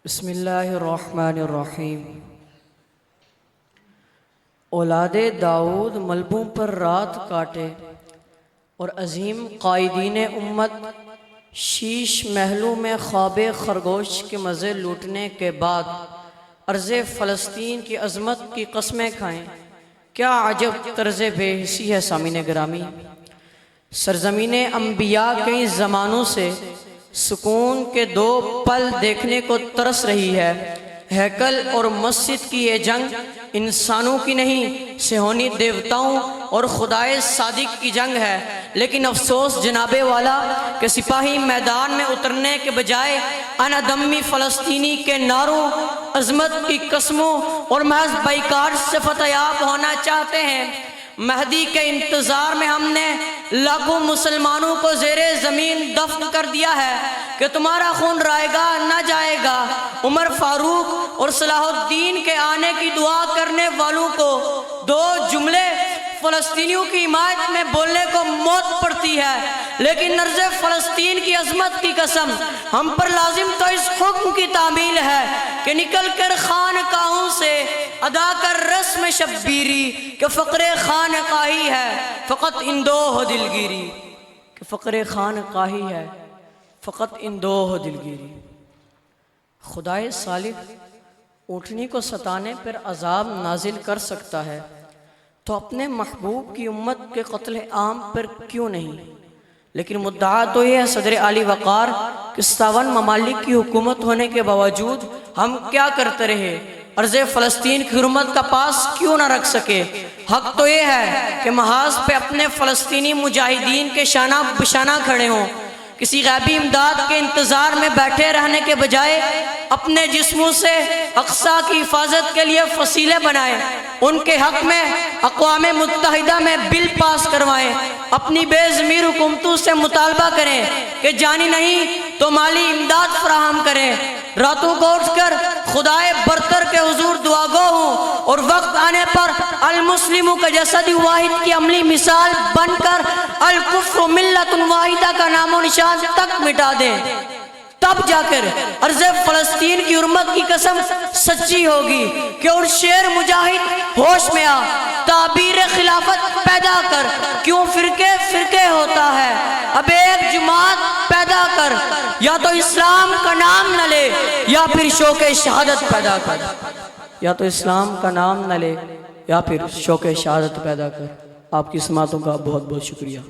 بسم اللہ الرحمن الرحیم۔ اولاد داؤد ملبوں پر رات کاٹے اور عظیم قائدین امت شیش محلوں میں خواب خرگوش کے مزے لوٹنے کے بعد ارض فلسطین کی عظمت کی قسمیں کھائیں۔ کیا عجب طرز بے حسی ہے سامعین گرامی۔ سرزمین انبیاء کئی زمانوں سے سکون کے دو پل دیکھنے کو ترس رہی ہے۔ ہیکل اور مسجد کی یہ جنگ انسانوں کی نہیں، صہیونی دیوتاؤں اور خدائے صادق کی جنگ ہے۔ لیکن افسوس جناب والا کہ سپاہی میدان میں اترنے کے بجائے انا دمی فلسطینی کے نعروں، عظمت کی قسموں اور محض بائیکاٹ سے فتح یاب ہونا چاہتے ہیں۔ مہدی کے انتظار میں ہم نے لاکھوں مسلمانوں کو زیر زمین دفن کر دیا ہے کہ تمہارا خون رائے گا نہ جائے گا۔ عمر فاروق اور صلاح الدین کے آنے کی دعا کرنے والوں کو دو جملے فلسطینیوں کی حمایت میں بولنے کو موت پڑتی ہے، لیکن ارض فلسطین کی عظمت کی قسم ہم پر لازم تو اس حکم کی تعمیل ہے کہ نکل کر خانقاہوں سے ادا کر رسم شبیری کہ فقر خانقاہی ہے فقط اندوہ دلگیری، کہ فقر خانقاہی ہے فقط اندوہ دلگیری۔ خدائے صالح اونٹنی کو ستانے پر عذاب نازل کر سکتا ہے تو اپنے محبوب کی امت کے قتل عام پر کیوں نہیں؟ لیکن مدعا تو یہ ہے صدر عالی وقار کہ 57 ممالک کی حکومت ہونے کے باوجود ہم کیا کرتے رہے؟ ارض فلسطین کی حرمت کا پاس کیوں نہ رکھ سکے؟ حق تو یہ ہے کہ محاذ پہ اپنے فلسطینی مجاہدین کے شانہ بشانہ کھڑے ہوں، کسی غیبی امداد کے انتظار میں بیٹھے رہنے کے بجائے اپنے جسموں سے اقصیٰ کی حفاظت کے لیے فصیلے بنائیں، ان کے حق میں اقوام متحدہ میں بل پاس کروائیں، اپنی بے ضمیر حکومتوں سے مطالبہ کریں کہ جانی نہیں تو مالی امداد فراہم کریں۔ راتوں کو اٹھ کر خدائے برتر کے حضور دعا گو ہوں اور وقت آنے پر المسلموں کا جسد واحد کی عملی مثال بن کر الکفر ملت واحدہ کا نام و نشان تک مٹا دیں، تب جا کر ارض فلسطین کی حرمت کی قسم سچی ہوگی کہ اور شیر مجاہد ہوش میں آ، تعبیر خلافت پیدا کر، کیوں فرقے فرقے ہوتا ہے، اب ایک جماعت پیدا کر، یا تو اسلام کا نام نہ لے یا پھر شوق شہادت پیدا کر، یا تو اسلام کا نام نہ لے یا پھر شوق شہادت پیدا کر۔ آپ کی سماعتوں کا بہت بہت شکریہ۔